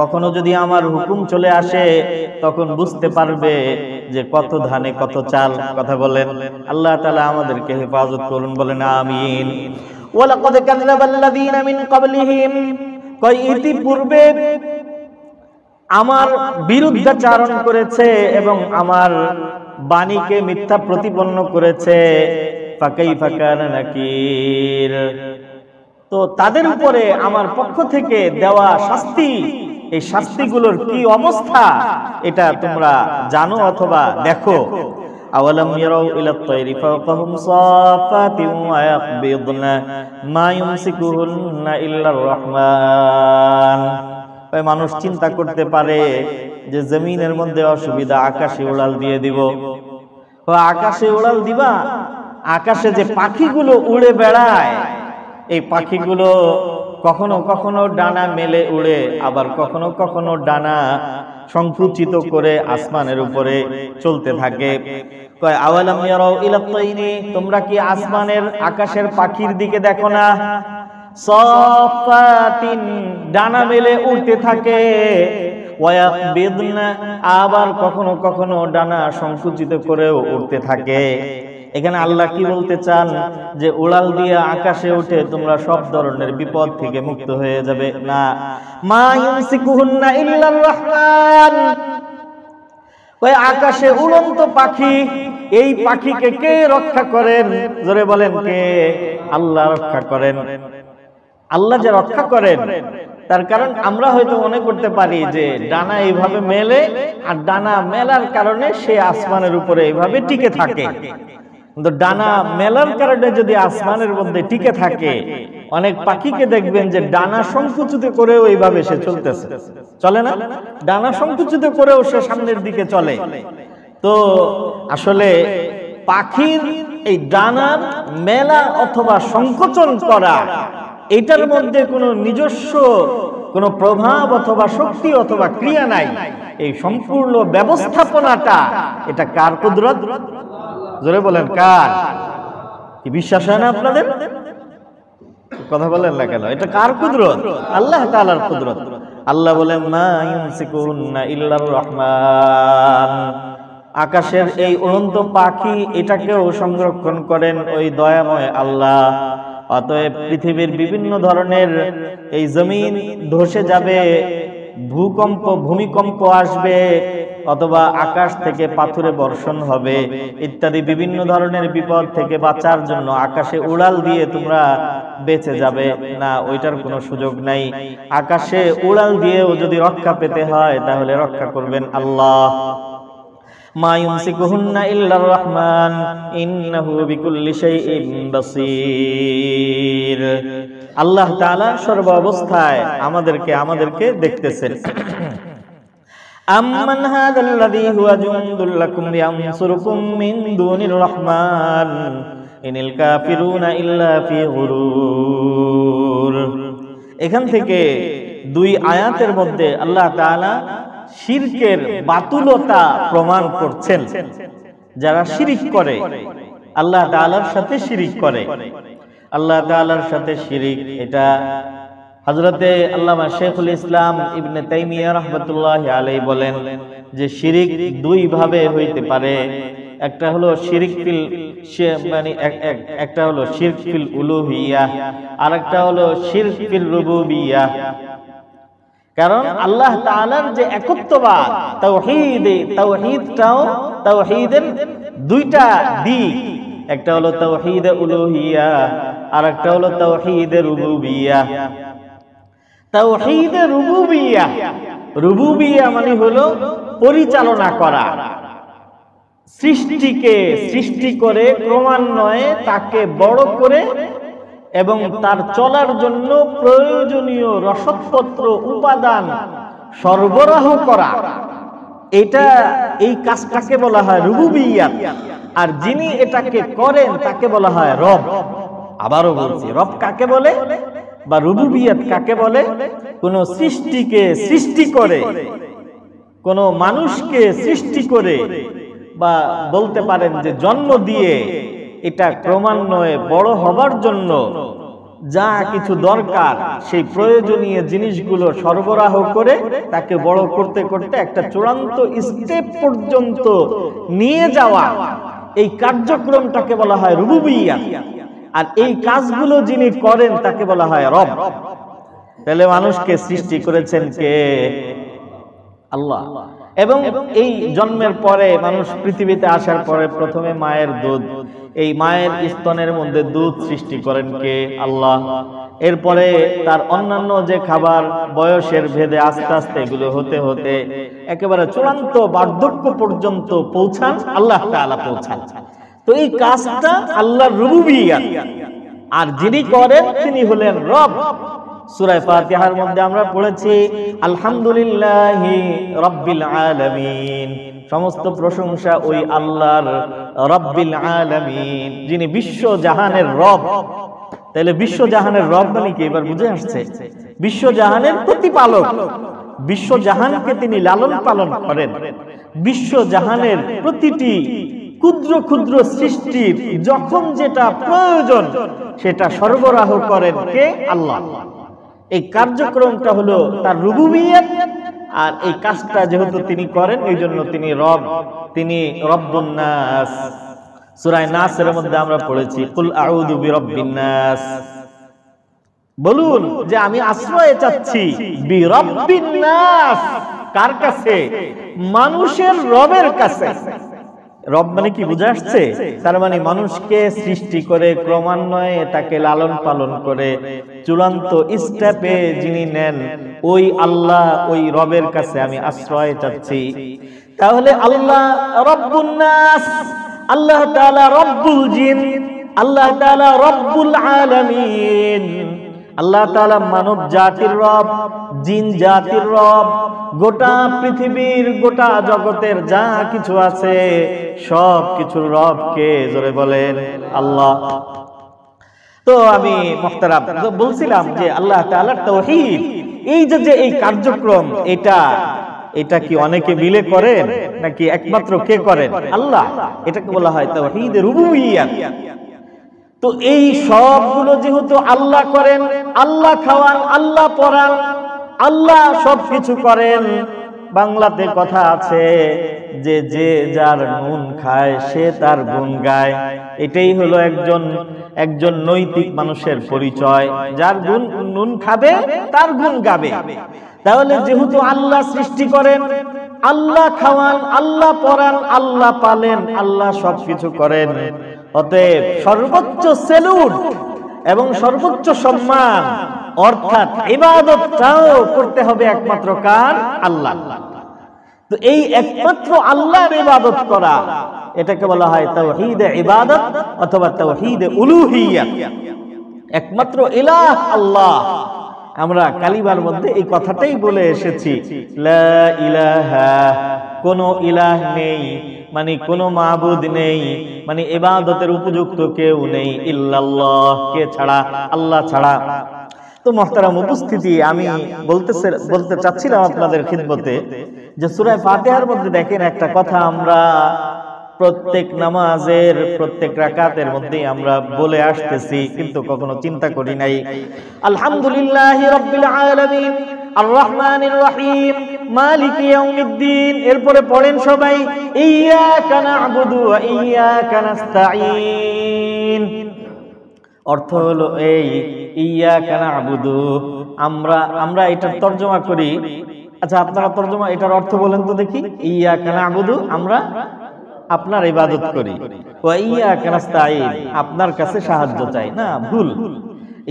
কখনো যদি আমার হুকুম চলে আসে তখন বুঝতে পারবে যে কত ধানে কত চাল। কথা বলেন, আল্লাহ তাআলা আমাদেরকে হেফাজত করুন, বলেন আমিন। ওয়ালাকাদ কাযাযাবাল্লাযীনা মিন ক্বাবলিহিম, ইতিপূর্বে আমার বিরুদ্ধাচারণ করেছে এবং আমার বাণীকে মিথ্যা প্রতিপন্ন করেছে। ফাকাইফা কানা নাকির, তো তাদের উপরে আমার পক্ষ থেকে দেওয়া শাস্তি, এই শাস্তিগুলোর কি অবস্থা এটা তোমরা জানো অথবা দেখো। আওয়ালাম ইয়ারাউ ইলাত তায়রি ফাওকাহুম সাফাতিন ওয়া ইয়াকবিদনা মা ইউমসিকুহুন্না ইল্লার রহমান, মানুষ চিন্তা করতে পারে যে জমিনের মধ্যে অসুবিধা, আকাশে উড়াল দিয়ে দিব। আকাশে উড়াল দিবা, আকাশে যে পাখিগুলো উড়ে বেড়ায়, এই পাখিগুলো কখনো কখনো ডানা মেলে উড়ে, আবার কখনো কখনো ডানা সংকুচিত করে আসমানের উপরে চলতে থাকে। কয় আওয়ালাম ইয়ারাউ ইলাত তায়রি, তোমরা কি আসমানের আকাশের পাখির দিকে দেখো না? সাফাতিন, ডানা মেলে উড়তে থাকে, ওয়ায়াকবিদনা, আবার কখনো কখনো ডানা সংকুচিত করেও উড়তে থাকে। এখানে আল্লাহ কি বলতে চান? যে উড়াল দিয়ে আকাশে উঠে তোমরা সব ধরনের বিপদ থেকে মুক্ত হয়ে যাবে না। মা ইউমসিকুহুন্না ইল্লার রহমান, ওই আকাশে উড়ন্ত পাখি, এই পাখিকে কে রক্ষা করেন? জোরে বলেন, কে? আল্লাহ রক্ষা করেন। আল্লাহ যে রক্ষা করেন, তার কারণ আমরা হয়তো মনে করতে পারি যে ডানা এইভাবে মেলে, আর ডানা মেলার কারণে সে আসমানের উপরে এইভাবে টিকে থাকে। কিন্তু ডানা মেলার কারণে যদি আসমানের মধ্যে টিকে থাকে, অনেক পাখিকে দেখবেন যে ডানা সংকুচিত করেও এইভাবে সে চলতেছে, চলে না? ডানা সংকুচিত করেও সে সামনের দিকে চলে। তো আসলে পাখির এই ডানার মেলা অথবা সংকোচন করা, এটার মধ্যে কোনো নিজস্ব কোনো প্রভাব অথবা শক্তি অথবা ক্রিয়া নাই। এই সম্পূর্ণ ব্যবস্থাপনাটা এটা কার কুদরত? জোরে বলেন কার? কি বিশ্বাস হয় না আপনাদের? কথা বলেন না কেন? এটা কার কুদরত? আল্লাহ তাআলার কুদরত। আল্লাহ বলেন মা ইউমসিকুহুন্না ইল্লার রহমান, আকাশের এই উড়ন্ত পাখি এটাকেও সংরক্ষণ করেন ওই দয়াময় আল্লাহ। অতএব পৃথিবীর বিভিন্ন ধরনের এই জমিন ধসে যাবে, ভূমিকম্প আসবে, অথবা আকাশ থেকে পাথরে বর্ষণ হবে ইত্যাদি বিভিন্ন ধরনের বিপদ থেকে বাঁচার জন্য আকাশে উড়াল দিয়ে তোমরা বেঁচে যাবে না, ওইটার কোনো সুযোগ নাই। আকাশে উড়াল দিয়েও যদি রক্ষা পেতে হয় তাহলে রক্ষা করবেন আল্লাহ। মা ইউমসিকুহুন্না ইল্লার রহমান ইন্নাহু বিকুল্লি শাইইন বাসীর। আল্লাহ তাআলা সর্ব অবস্থায় আমাদেরকে দেখতেছেন। আম্মান হাযাল্লাযী হুয়া জুনদুল লাকুম ইয়ানসুরুকুম মিন দুনির রহমান ইনিল কাফিরুনা ইল্লা ফি গুরুর। এখান থেকে দুই আয়াতের মধ্যে আল্লাহ তাআলা শিরকের বাতুলতা প্রমাণ করছেন। যারা শিরিক করে, আল্লাহ তাআলার সাথে শিরিক করে, আল্লাহ তাআলার সাথে শিরিক, এটা হযরতে আল্লামা শাইখুল ইসলাম ইবনে তাইমিয়া রাহমাতুল্লাহি আলাইহি বলেন যে শিরিক দুই ভাবে হইতে পারে। একটা হলো শিরক ফিল মানে একটা হলো শিরক ফিল উলুহিয়াহ, আর একটা হলো শিরক ফিল রুবুবিয়াহ। কারণ আল্লাহ তাআলার যে একত্ববাদ, তাওহীদটাও তাওহীদের দুইটা দিক, একটা হলো তাওহীদে উলুহিয়াহ আর একটা হলো তাওহীদে রুবুবিয়াহ। তাওহীদে রুবুবিয়াহ, রুবুবিয়াহ মানে হলো পরিচালনা করা, সৃষ্টিকে সৃষ্টি করে ক্রমান্বয়ে তাকে বড় করে এবং তার চলার জন্য প্রয়োজনীয় রসদপত্র উপাদান সরবরাহ করা, এটা এই কাজটাকে বলা হয় রুবুবিয়াত। আর যিনি এটাকে করেন তাকে বলা হয় রব। আবারও বলছি, রব কাকে বলে বা রুবুবিয়াত কাকে বলে? কোন সৃষ্টিকে সৃষ্টি করে, কোন মানুষকে সৃষ্টি করে, বা বলতে পারেন যে জন্ম দিয়ে এটা ক্রমান্বয়ে বড় হবার জন্য যা কিছু দরকার সেই প্রয়োজনীয় জিনিসগুলো সরবরাহ করে তাকে বড় করতে করতে একটা চূড়ান্ত স্টেপ পর্যন্ত নিয়ে যাওয়া, এই কার্যক্রমটাকে বলা হয় রুবুবিয়াত। আর এই কাজগুলো যিনি করেন তাকে বলা হয় রব। তাহলে মানুষকে সৃষ্টি করেছেন কে? আল্লাহ। এবং এই জন্মের পরে মানুষ পৃথিবীতে আসার পরে প্রথমে মায়ের দুধ, এই মায়ের স্তনের মধ্যে দুধ সৃষ্টি করেন কে? আল্লাহ। এরপরে তার অন্যান্য যে খাবার বয়সের ভেদে আস্তে আস্তে এগুলো হতে হতে একেবারে চূড়ান্ত বার্ধক্য পর্যন্ত পৌঁছান আল্লাহ তাআলা পৌঁছান। তো এই কাজটা আল্লাহর রুবুবিয়াত, আর যিনি করেন তিনি হলেন রব। সূরা ফাতিহার মধ্যে আমরা পড়েছি আলহামদুলিল্লাহি রাব্বিল আলামিন, সমস্ত প্রশংসা ওই আল্লাহর রাব্বিল আলামিন, যিনি বিশ্ব জাহানের রব। তাহলে বিশ্ব জাহানের রব মানে কি এবার বুঝে আসছে? বিশ্ব জাহানের প্রতিপালক, বিশ্ব জাহানকে তিনি লালন পালন করেন। বিশ্ব জাহানের প্রতিটি ক্ষুদ্র ক্ষুদ্র সৃষ্টির যখন যেটা প্রয়োজন সেটা সরবরাহ করেন কে? আল্লাহ। এই কার্যক্রমটা হলো তার রুবুবিয়াত, আর এই কাজটা যেহেতু তিনি করেন এই জন্য তিনি রব, তিনি রব্বুন নাস। সূরা নাসের মধ্যে আমরা পড়েছি কুল আউযু বিরাব্বিন নাস, বলুন যে আমি আশ্রয় চাচ্ছি বিরাব্বিন নাস। কার কাছে? মানুষের রবের কাছে। রব মানে কি বুঝে আসছে? তার মানে মানুষকে সৃষ্টি করে ক্রমান্বয়ে তাকে লালন পালন করে চূড়ান্ত স্টেপে যিনি নেন ওই আল্লাহ, ওই রবের কাছে আমি আশ্রয় চাচ্ছি। তাহলে আল্লাহ রব্বুন নাস, আল্লাহ তাআলা রব্বুল জিন, আল্লাহ তাআলা রব্বুল আলামিন। আল্লাহ তাআলা মানব জাতির রব, জিন জাতির রব, গোটা পৃথিবীর গোটা জগতের যা কিছু আছে সব কিছুর রব কে? জোরে বলেন আল্লাহ। তো আমি মুহতারাম বলছিলাম যে আল্লাহ তাআলার তাওহীদ, এই যে এই কার্যক্রম, এটা কি অনেকে মিলে করেন নাকি একমাত্র কে করেন? আল্লাহ। এটাকে বলা হয় তাওহীদে রুবুবিয়্যাত। তো এই সবগুলো যেহেতু আল্লাহ করেন, আল্লাহ খাওয়ান, আল্লাহ পড়ান, আল্লাহ সবকিছু করেন। বাংলাতে কথা আছে যে যে যার নুন খায় সে তার গুণ গায়। এটাই হলো একজন নৈতিক মানুষের পরিচয়। যার নুন খাবে তার গুণ গাবে। তাহলে যেহেতু আল্লাহ সৃষ্টি করেন, আল্লাহ খাওয়ান, আল্লাহ পড়ান, আল্লাহ পালেন, আল্লাহ সবকিছু করেন, অতএব সর্বোচ্চ স্যালুট এবং সর্বোচ্চ সম্মান অর্থাৎ ইবাদতটাও করতে হবে একমাত্র কার? আল্লাহ। তো এই একমাত্র আল্লাহর ইবাদত করা, এটাকে বলা হয় তাওহীদে ইবাদত অথবা তাওহীদে উলুহিয়্যাত। একমাত্র ইলাহ আল্লাহ। আমরা কালিমার মধ্যে এই কথাটাই বলে এসেছি, লা ইলাহা, কোনো ইলাহ নেই, মানে কোনো মাবুদ নেই, মানে ইবাদতের উপযুক্ত কেউ নেই, ইল্লাল্লাহ, কে ছাড়া? আল্লাহ ছাড়া। তো মুহতারাম উপস্থিতি, আমি বলতে চাচ্ছিলাম আপনাদের খিদমতে যে সূরা ফাতিহার মধ্যে দেখেন একটা কথা আমরা প্রত্যেক নামাজের প্রত্যেক রাকাতের মধ্যে আমরা বলে আসতেছি, কিন্তু কখনো চিন্তা করি নাই। আলহামদুলিল্লাহি রাব্বিল আলামিন আর রহমানির রহিম মালিকি ইয়াউমিদ্দিন। এরপরে পড়েন সবাই ইয়্যাকা না'বুদু ওয়া ইয়্যাকা নাস্তাঈন। অর্থ হলো এই ইয়্যাকা না'বুদু, আমরা এটার তরজমা করি। আচ্ছা, আপনারা তরজমা এটার অর্থ বলেন তো দেখি। ইয়্যাকা না'বুদু, আমরা আপনার ইবাদত করি, ওয়া ইয়্যাকা নাস্তাঈন, আপনার কাছে সাহায্য চাই। না, ভুল।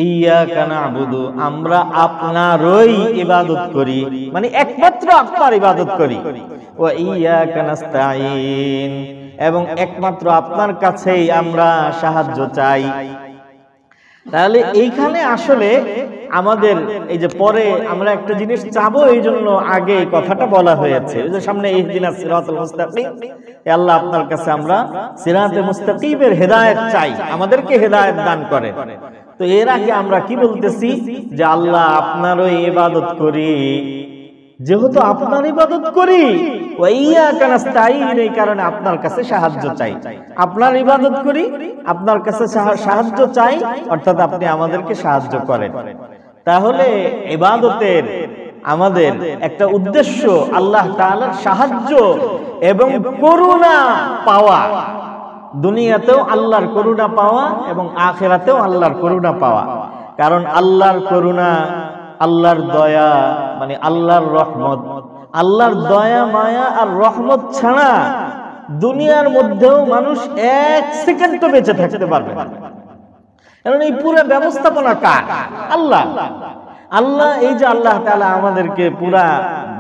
ইয়্যাকা না'বুদু, আমরা আপনারই ইবাদত করি, মানে একমাত্র আপনার ইবাদত করি। ওয়া ইয়্যাকা নাস্তাঈন, এবং একমাত্র আপনার কাছেই আমরা সাহায্য চাই। তাহলে এইখানে আসলে আমাদের এই যে পরে আমরা একটা জিনিস চাবো, এই জন্য আগে এই কথাটা বলা হয়েছে যে সামনে ইহদিনাস সিরাতাল মুস্তাকিম, আল্লাহ আপনার কাছে আমরা সিরাতে মুস্তাকিমের হেদায়েত চাই, আমাদেরকে হেদায়েত দান করেন। তো এর আগে আমরা কি বলতেছি যে আল্লাহ আপনারই ইবাদত করি। যেহেতু আপনার ইবাদত করি, ওয়া ইয়্যাকা নাস্তাঈন, এই কারণে আপনার কাছে সাহায্য চাই। আপনার ইবাদত করি, আপনার কাছে সাহায্য চাই, অর্থাৎ আপনি আমাদেরকে সাহায্য করেন। তাহলে ইবাদতের আমাদের একটা উদ্দেশ্য আল্লাহ তাআলার সাহায্য এবং করুণা পাওয়া। দুনিয়াতেও আল্লাহর করুণা পাওয়া এবং আখিরাতেও আল্লাহর করুণা পাওয়া। কারণ আল্লাহর করুণা, আল্লাহর দয়া, মানে আল্লাহর রহমত, আল্লাহর দয়া মায়া আর রহমত ছাড়া দুনিয়ার মধ্যেও মানুষ এক সেকেন্ডও বেঁচে থাকতে পারবে না। কারণ এই পুরো ব্যবস্থাপনা কার? আল্লাহ। আল্লাহ, এই যে আল্লাহ তাআলা আমাদেরকে পুরা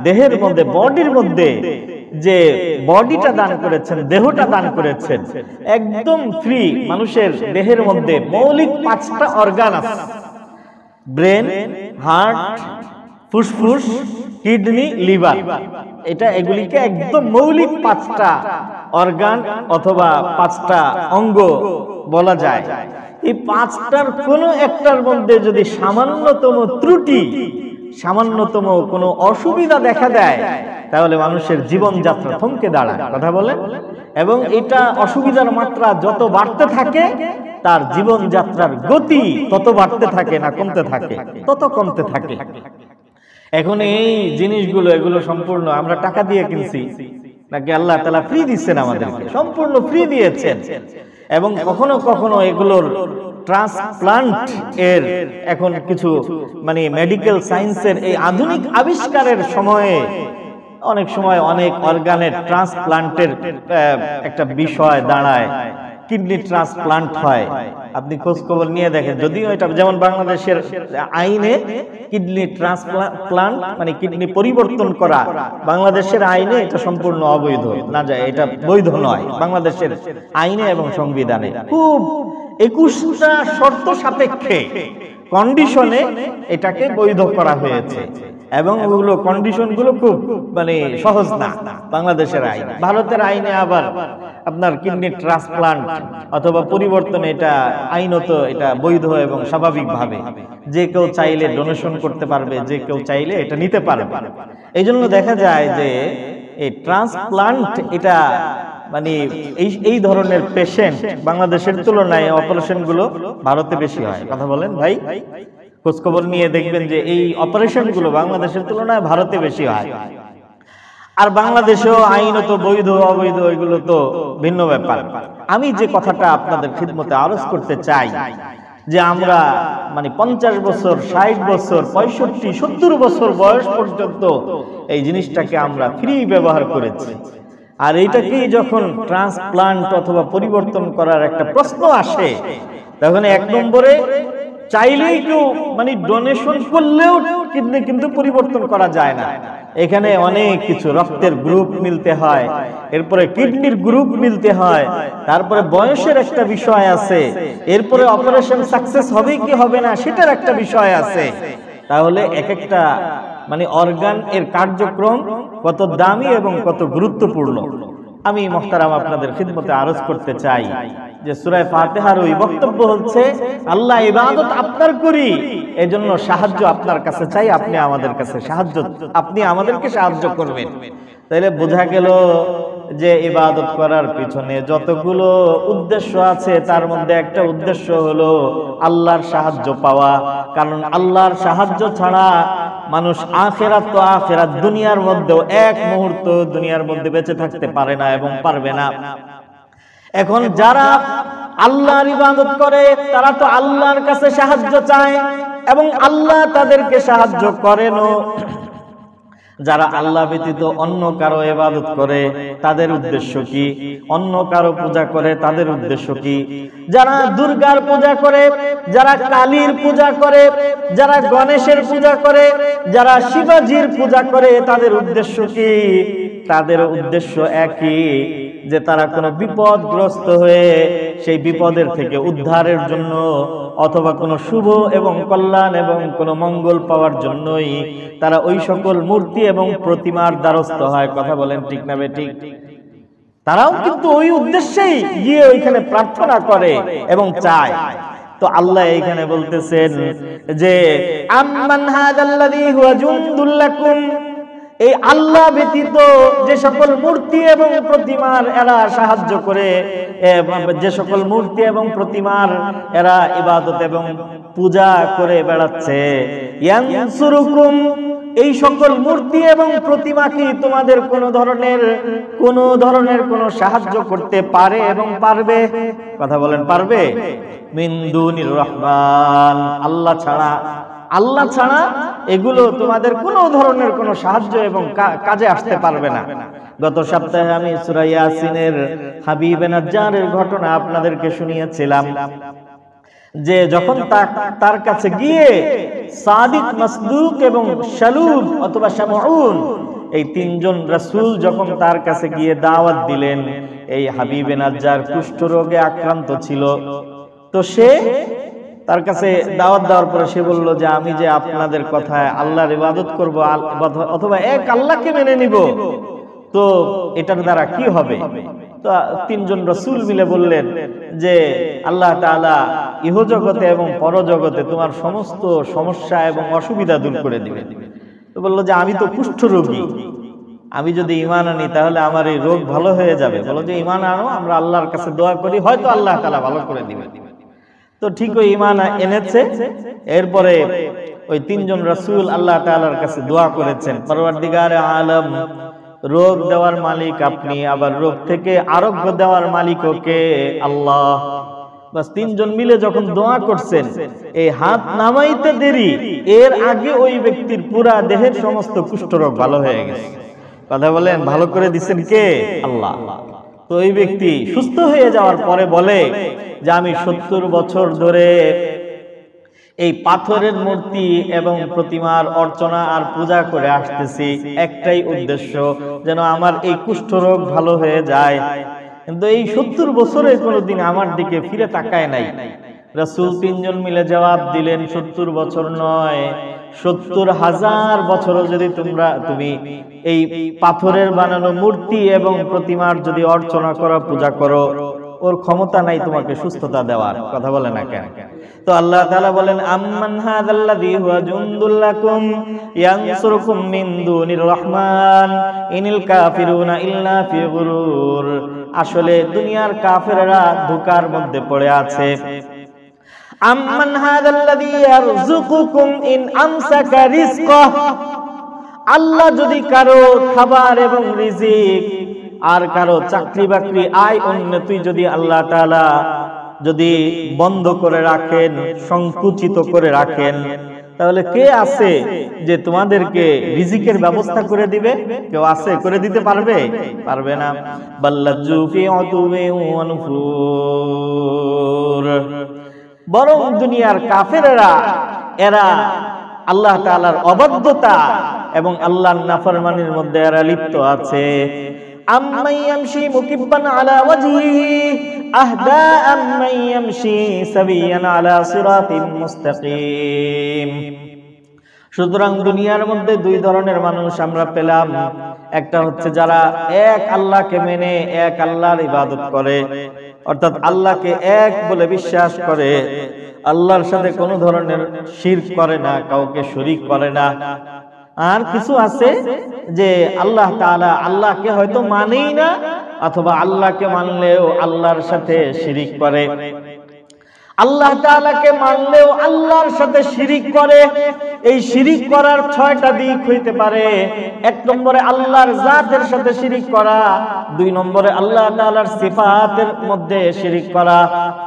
দেহের মধ্যে, বডির মধ্যে যে বডিটা দান করেছেন, দেহটা দান করেছেন, একদম ফ্রি। মানুষের দেহের মধ্যে মৌলিক 5টা অর্গান আছে, ব্রেন, হার্ট, ফুসফুস, কিডনি, লিভার। এগুলিকে একদম মৌলিক 5টা অর্গান অথবা 5টা অঙ্গ বলা যায়। এই 5টার কোনো একটার মধ্যে যদি সামান্যতম ত্রুটি, সামান্যতম কোনো অসুবিধা দেখা দেয়, তাহলে মানুষের জীবনযাত্রা থমকে দাঁড়ায়। কথা বলেন। এবং এটা অসুবিধার মাত্রা যত বাড়তে থাকে, তার জীবনযাত্রার গতি তত বাড়তে থাকে না কমতে থাকে, তত কমতে থাকে। এখন এই জিনিসগুলো, এগুলো সম্পূর্ণ আমরা টাকা দিয়ে কিনছি নাকি আল্লাহ তাআলা ফ্রি দিচ্ছেন? আমাদেরকে সম্পূর্ণ ফ্রি দিয়েছেন। এবং কখনো কখনো এগুলোর ট্রান্সপ্লান্ট এর এখন কিছু, মানে মেডিকেল সায়েন্সের এই আধুনিক আবিষ্কারের সময়ে অনেক সময় অনেক অর্গানের ট্রান্সপ্লান্টের একটা বিষয় দাঁড়ায়। কিডনি ট্রান্সপ্লান্ট হয়, আপনি খোঁজ খবর নিয়ে দেখেন। যদিও এটা যেমন বাংলাদেশের আইনে কিডনি ট্রান্সপ্লান্ট মানে কিডনি পরিবর্তন করা, বাংলাদেশের আইনে এটা সম্পূর্ণ অবৈধ, না যায়, এটা বৈধ নয় বাংলাদেশের আইনে এবং সংবিধানে। খুব 21টা শর্ত সাপেক্ষে কন্ডিশনে এটাকে বৈধ করা হয়েছে এবং ওগুলো কন্ডিশনগুলো খুব মানে সহজ না বাংলাদেশের আইন। ভারতের আইনে আবার আপনার কিডনি ট্রান্সপ্লান্ট অথবা পরিবর্তন এটা আইনত এটা বৈধ এবং স্বাভাবিকভাবে যে কেউ চাইলে ডোনেশন করতে পারবে, যে কেউ চাইলে এটা নিতে পারবে। এই জন্য দেখা যায় যে এই ট্রান্সপ্লান্ট এটা মানে এই ধরনের পেশেন্ট বাংলাদেশের তুলনায় অপারেশন গুলো ভারতে বেশি হয়। কথা বলেন ভাই, খোঁজখবর নিয়ে দেখবেন যে এই অপারেশন গুলো বাংলাদেশের তুলনায় ভারতে বেশি হয়। আর বাংলাদেশেও আইনত বৈধ অবৈধ এগুলো তো ভিন্ন ব্যাপার। আমি যে কথাটা আপনাদের খিদমতে আরজ করতে চাই যে আমরা মানে 50 বছর 60 বছর 65 70 বছর বয়স পর্যন্ত এই জিনিসটাকে আমরা ফ্রি ব্যবহার করেছি। আর এইটাকেই যখন ট্রান্সপ্লান্ট অথবা পরিবর্তন করার একটা প্রশ্ন আসে তখন এক নম্বরে চাইলেই কেউ মানে ডোনেশন করলেও কিডনি কিন্তু পরিবর্তন করা যায় না। এখানে অনেক কিছু রক্তের গ্রুপ মিলতে হয়, এরপরে কিডনির গ্রুপ মিলতে হয়, তারপরে বয়সের একটা বিষয় আছে, এরপরে অপারেশন সাকসেস হবে কি হবে না সেটার একটা বিষয় আছে। তাহলে এক একটা মানে অর্গান এর কার্যক্রম কত দামি এবং কত গুরুত্বপূর্ণ। আমি মুহতারাম আপনাদের খিদমতে আরজ করতে চাই যে সূরা ফাতিহার ওই বক্তব্য হচ্ছে আল্লাহ ইবাদত আপনার করি, এজন্য সাহায্য আপনার কাছে চাই, আপনি আমাদেরকে সাহায্য করবেন। তাইলে বোঝা গেল যে ইবাদত করার পিছনে যতগুলো উদ্দেশ্য আছে তার মধ্যে একটা উদ্দেশ্য হলো আল্লাহর সাহায্য পাওয়া। কারণ আল্লাহর সাহায্য ছাড়া মানুষ আখিরাত তো আখিরাত, দুনিয়ার মধ্যেও এক মুহূর্ত দুনিয়ার মধ্যে বেঁচে থাকতে পারে না এবং পারবে না। এখন যারা আল্লাহর ইবাদত করে তারা তো আল্লাহর কাছে সাহায্য চায় এবং আল্লাহ তাদেরকে সাহায্য করেনও। যারা আল্লাহ ব্যতীত অন্য কারো ইবাদত করে তাদের উদ্দেশ্য কি? অন্য কারো পূজা করে তাদের উদ্দেশ্য কি? যারা দুর্গার পূজা করে, যারা কালীর পূজা করে, যারা গণেশের পূজা করে, যারা শিবজির পূজা করে তাদের উদ্দেশ্য কি? তাদের উদ্দেশ্য একই, যে তারা কোনো বিপদগ্রস্ত হয়ে সেই বিপদের থেকে উদ্ধারের জন্য অথবা কোনো শুভ এবং কল্যাণ এবং কোনো মঙ্গল পাওয়ার জন্যই তারা ওই সকল মূর্তি এবং প্রতিমার দ্বারস্থ হয়। কথা বলেন ঠিক না বেঠিক? তারাও কিন্তু ওই উদ্দেশ্যেই গিয়ে ওইখানে প্রার্থনা করে এবং চায়। তো আল্লাহ এইখানে বলতেছেন যে আম্মান হাযাল্লাযী হুয়া জুনদুল লাকুম, এই আল্লাহ ব্যতীত যে সকল মূর্তি এবং প্রতিমার এরা সাহায্য করে, যে সকল মূর্তি এবং প্রতিমার এরা ইবাদত এবং পূজা করে বেড়াচ্ছে, ইয়ানসুরুকুম, এই সকল মূর্তি এবং প্রতিমা কি তোমাদের কোনো ধরনের কোনো সাহায্য করতে পারে এবং পারবে? কথা বলেন, পারবে? মিন দুনির রহমান, আল্লাহ ছাড়া এগুলো তোমাদের কোনো ধরনের কোনো সাহায্য এবং কাজে আসতে পারবে না। গত সপ্তাহে আমি সূরা ইয়াসিনের হাবিবে নাজ্জারের ঘটনা আপনাদেরকে শুনিয়েছিলাম যে যখন তার কাছে গিয়ে সাদিক, মাসদুক এবং শালুব অথবা শামউন, এই তিনজন রাসূল যখন তার কাছে গিয়ে দাওয়াত দিলেন, এই হাবিবে নাজ্জার কুষ্ঠ রোগে আক্রান্ত ছিল। তো সে তার কাছে দাওয়াত দেওয়ার পরে সে বলল যে আমি যে আপনাদের কথায় আল্লাহর ইবাদত করব অথবা এক আল্লাহকে মেনে নিব, তো এটার দ্বারা কি হবে? তো তিনজন রাসূল মিলে বললেন যে আল্লাহ তাআলা ইহজগতে এবং পরজগতে তোমার সমস্ত সমস্যা এবং অসুবিধা দূর করে দিবেন। তো বলল যে আমি তো কুষ্ঠ রোগী, আমি যদি ঈমান আনি তাহলে আমার এই রোগ ভালো হয়ে যাবে। বলল যে ঈমান আনো, আমরা আল্লাহর কাছে দোয়া করি, হয়তো আল্লাহ তাআলা ভালো করে দিবেন। তো ঠিক ওই ঈমান এনেছে। এরপরে ওই তিনজন রাসূল আল্লাহ তাআলার কাছে দোয়া করেছেন, পরওয়ারদিগারে আলম, রোগ দেওয়ার মালিক আপনি, আবার রোগ থেকে আরোগ্য দেওয়ার মালিকও কে? আল্লাহ। বাস তিনজন মিলে যখন দোয়া করছেন, এই হাত নামাইতে দেরি, এর আগে ওই ব্যক্তির পুরা দেহের সমস্ত কুষ্ঠরোগ ভালো হয়ে গেছে। কথা বলেন, ভালো করে দিচ্ছেন কে? আল্লাহ। তো ওই ব্যক্তি সুস্থ হয়ে যাওয়ার পরে বলে যে আমি 70 বছর ধরে এই পাথরের মূর্তি এবং প্রতিমার অর্চনা আর পূজা করে আসতেছি, একটাই উদ্দেশ্য যেন আমার এই কুষ্ঠরোগ ভালো হয়ে যায়। কিন্তু এই 70 বছরে কোনোদিন আমার দিকে ফিরে তাকায় নাই। রাসূল তিনজন মিলে জবাব দিলেন 70 বছর নয়, 70,000 বছরও যদি তুমি এই পাথরের বানানো মূর্তি এবং প্রতিমার যদি অর্চনা করো, পূজা করো, ওর ক্ষমতা নাই তোমাকে সুস্থতা দেওয়ার। কথা বলে না কেন? তো আল্লাহ তাআলা বলেন, আম্মান হাযাল্লাযী হুয়া জুনদুল লাকুম ইয়ানসুরুকুম মিন দুনির রহমান ইনিল কাফিরুনা ইল্লা ফি গুরুর। আসলে দুনিয়ার কাফেররা ধোঁকার মধ্যে পড়ে আছে। আম্মান হাযাল্লাযী ইয়ারযুকুকুম ইন আমসাকা রিজকাহ, আল্লাহ যদি কারো খাবার এবং রিজিক আর কারো চাকরি বাকরি আয় উন্নতি যদি আল্লাহ তাআলা যদি বন্ধ করে রাখেন, সংকুচিত করে রাখেন, তাহলে কে আছে যে তোমাদেরকে রিজিকের ব্যবস্থা করে দিবে? কেউ আছে করে দিতে পারবে? পারবে না। বাল্লাজু ফি উতুবি ওয়া নুফুর, বরং দুনিয়ার কাফেররা এরা আল্লাহ তাআলার অবাধ্যতা এবং আল্লাহর নাফরমানির মধ্যে এরা লিপ্ত আছে। আম্মান ইয়ামশি মুকিব্বান আলা ওয়াজহিহি আহদা আম্মান ইয়ামশি সাবিয়ান আলা সিরাতিন মুস্তাকিম। সুতরাং দুনিয়ার মধ্যে দুই ধরনের মানুষ আমরা পেলাম। একটা হচ্ছে যারা এক আল্লাহকে মেনে এক আল্লাহর ইবাদত করে, অর্থাৎ আল্লাহকে এক বলে বিশ্বাস করে, আল্লাহর সাথে কোনো ধরনের শিরক করে না, কাউকে শরীক করে না। আর কিছু আছে যে আল্লাহ তাআলা আল্লাহকে হয়তো মানেই না, অথবা আল্লাহকে মানলেও আল্লাহর সাথে শিরিক করে। আল্লাহ তাআলাকে মানলেও আল্লাহর সাথে শিরিক করে। এই শিরিক করার 6টা দিক হইতে পারে। 1 নম্বরে আল্লাহর জাতের সাথে শিরিক করা, 2 নম্বরে আল্লাহ তাআলার সিফাতের মধ্যে শিরিক করা,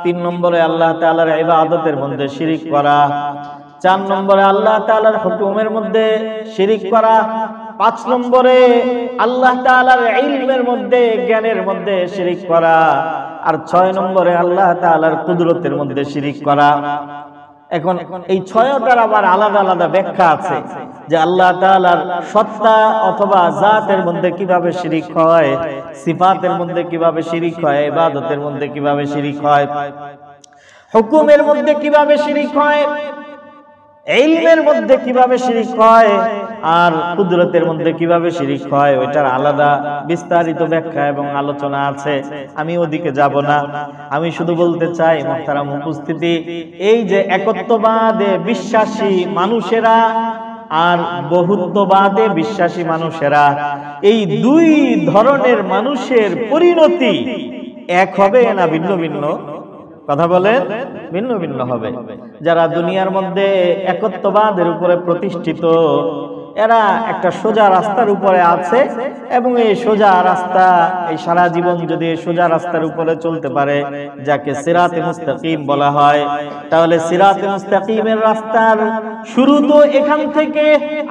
3 নম্বরে আল্লাহ তাআলার ইবাদতের মধ্যে শিরিক করা, 4 নম্বরে আল্লাহ তাআলার হুকুমের মধ্যে শিরিক করা, 5 নম্বরে আল্লাহ তাআলার ইলমের মধ্যে, জ্ঞানের মধ্যে শিরিক করা, আর 6 নম্বরে আল্লাহ তাআলার কুদরতের মধ্যে শিরিক করা। এখন এই 6টার আবার আলাদা আলাদা ব্যাখ্যা আছে যে আল্লাহ তাআলার সত্তা অথবা জাতের মধ্যে কিভাবে শিরিক হয়, সিফাতের মধ্যে কিভাবে শিরিক হয়, ইবাদতের মধ্যে কিভাবে শিরিক হয়, হুকুমের মধ্যে কিভাবে শিরিক হয়, ইলমের মধ্যে কিভাবে শিরিক হয়, আর কুদরতের মধ্যে কিভাবে শিরিক হয়। ওইটার আলাদা বিস্তারিত ব্যাখ্যা এবং আলোচনা আছে। আমি ওদিকে যাব না। আমি শুধু বলতে চাই মুহতারাম উপস্থিতি, এই যে একত্ববাদে বিশ্বাসী মানুষেরা আর বহুত্ববাদে বিশ্বাসী মানুষেরা, এই দুই ধরনের মানুষের পরিণতি এক হবে না ভিন্ন ভিন্ন? কথা বলেন, ভিন্ন ভিন্ন হবে। যারা দুনিয়ার মধ্যে একত্ববাদের উপরে প্রতিষ্ঠিত, এরা একটা সোজা রাস্তার উপরে আছে, এবং এই সোজা রাস্তা, এই সারা জীবন যদি সোজা রাস্তার উপরে চলতে পারে, যাকে সিরাতে মুস্তাকিম বলা হয়, তাহলে সিরাতে মুস্তাকিমের রাস্তার শুরু তো এখান থেকে,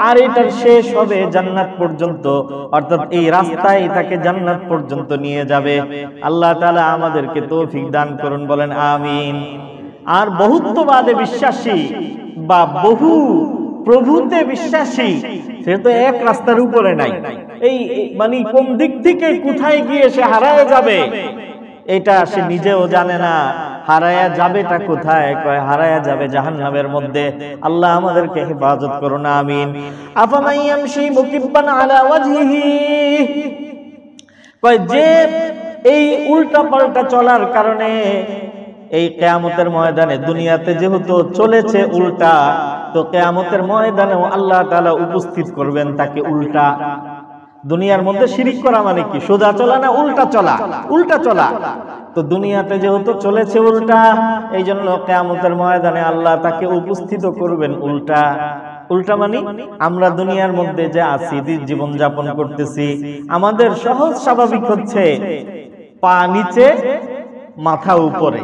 আর এটার শেষ হবে জান্নাত পর্যন্ত, অর্থাৎ এই রাস্তায় তাকে জান্নাত পর্যন্ত নিয়ে যাবে। আল্লাহ তাআলা আমাদেরকে তৌফিক দান করুন, বলেন আমিন। আর বহুত্ববাদে বিশ্বাসী বা বহু প্রভুতে বিশ্বাসী, সে তো এক রাস্তার উপরে নাই। এই মানে কোন দিক থেকে কোথায় গিয়ে সে হারায় যাবে এটা সে নিজেও জানে না। হারায়া যাবেটা কোথায়? কয় হারায়া যাবে জাহান্নামের মধ্যে। আল্লাহ আমাদেরকে হেফাজত করুন, আমিন। আফামান ইয়ামশি মুকিব্বান আলা ওয়াজহিহি, কয় যে এই উল্টা পাল্টা চলার কারণে এই কিয়ামতের ময়দানে, দুনিয়াতে যেহেতু চলেছে উল্টা, তো কিয়ামতের ময়দানেও আল্লাহ তাআলা উপস্থিত করবেন তাকে উল্টা। দুনিয়ার মধ্যে শিরিক করা মানে কি? সোজা চলা না উল্টা চলা? উল্টা চলা। তো দুনিয়াতে যেহেতু চলেছে উল্টা, এই জন্য কিয়ামতের ময়দানে আল্লাহ তাকে উপস্থিত করবেন উল্টা। উল্টা মানে আমরা দুনিয়ার মধ্যে যে আছি, জীবন যাপন করতেছি, আমাদের সহজ স্বাভাবিক হচ্ছে পা নিচে মাথা উপরে।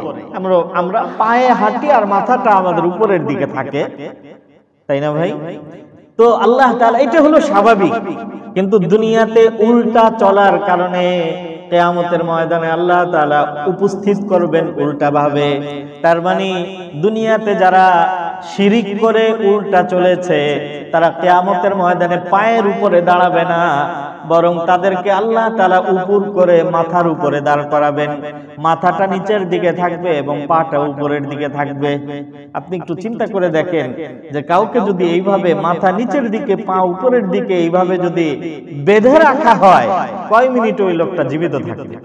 আমরা পায়ে হাঁটি আর মাথাটা আমাদের উপরের দিকে থাকে, তাই না ভাই? তো আল্লাহ তাআলা, এটা হলো স্বাভাবিক। কিন্তু দুনিয়াতে উল্টা চলার কারণে কিয়ামতের ময়দানে আল্লাহ তাআলা উপস্থিত করবেন উল্টা ভাবে। তার মানে দুনিয়াতে যারা শিরিক করে উল্টা চলেছে, তারা কিয়ামতের ময়দানে পায়ের উপরে দাঁড়াবে না, বরং তাদেরকে আল্লাহ তাআলা উপর করে মাথার উপরে দাঁড় করাবেন, মাথাটা নিচের দিকে থাকবে এবং পাটা উপরের দিকে থাকবে। আপনি একটু চিন্তা করে দেখেন যে কাউকে যদি এইভাবে মাথা নিচের দিকে পা উপরের দিকে এইভাবে যদি বেঁধে রাখা হয়, কয় মিনিট ওই লোকটা জীবিত থাকবে?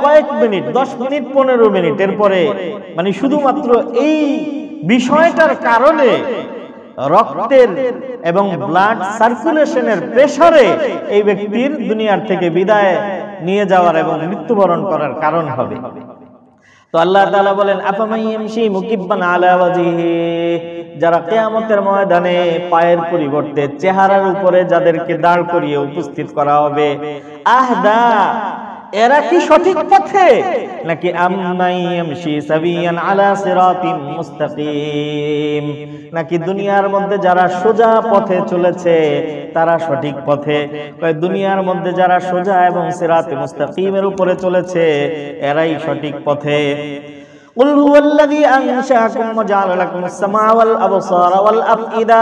কয়েক মিনিট, 10 মিনিট 15 মিনিট। এরপরে মানে শুধুমাত্র এই বিষয়টার কারণে রক্তের এবং ব্লাড সার্কুলেশনের প্রেসারে এই ব্যক্তির দুনিয়ার থেকে বিদায় নিয়ে যাওয়ার এবং মৃত্যুবরণ করার কারণ হবে। তো আল্লাহ তাআলা বলেন, আফামান ইয়ামশি মুকিব্বান আলা ওয়াজহিহি, যারা কিয়ামতের ময়দানে পায়ের পরিবর্তে চেহারার উপরে যাদেরকে দাঁড় করিয়ে উপস্থিত করা হবে, আহদা, এরা কি সঠিক পথে, নাকি আম্মান ইয়ামশি সাবিয়ান আলা সিরাতিন মুস্তাকিম, নাকি দুনিয়ার মধ্যে যারা সোজা পথে চলেছে তারা সঠিক পথে? দুনিয়ার মধ্যে যারা সোজা এবং সিরাতে মুস্তাকিমের উপরে চলেছে এরাই সঠিক পথে। قل هو الذي أنشأكم وجعل لكم السمع والأبصار والأفئدة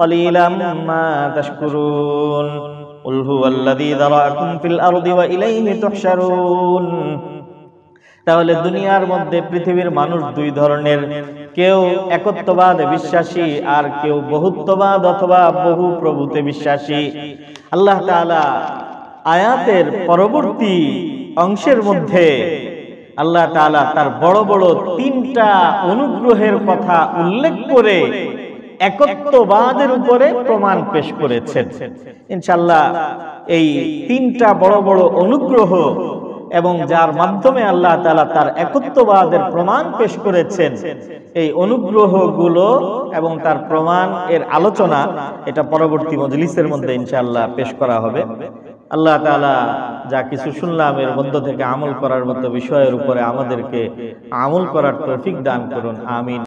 قليلا ما تشكرون قل هو الذي ذرأكم في الأرض وإليه تحشرون। তাহলে দুনিয়ার মধ্যে পৃথিবীর মানুষ দুই ধরনের, কেউ একত্ববাদে বিশ্বাসী আর কেউ বহুত্ববাদ অথবা বহু প্রভুতে বিশ্বাসী। আল্লাহ তাআলা আয়াতের পরবর্তী অংশের মধ্যে আল্লাহ তাআলা তার বড় বড় 3টা অনুগ্রহের কথা উল্লেখ করে একত্ববাদের উপরে প্রমাণ পেশ করেছেন। ইনশাআল্লাহ এই 3টা বড় বড় অনুগ্রহ এবং যার মাধ্যমে আল্লাহ তাআলা তার একত্ববাদের প্রমাণ পেশ করেছেন, এই অনুগ্রহগুলো এবং তার প্রমাণ এর আলোচনা এটা পরবর্তী মজলিসের মধ্যে ইনশাআল্লাহ পেশ করা হবে। আল্লাহ তাআলা যা কিছু শুনলাম এর মধ্য থেকে আমল করার মতো বিষয়ের উপরে আমাদেরকে আমল করার তৌফিক দান করুন, আমিন।